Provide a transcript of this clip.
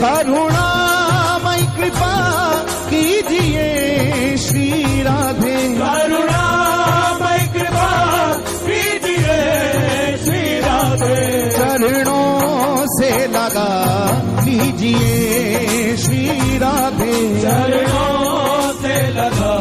करुणामय कृपा कीजिए श्री राधे, करुणामय कृपा कीजिए श्री राधे, चरणों से लगा लीजिए श्री राधे, चरणों से लगा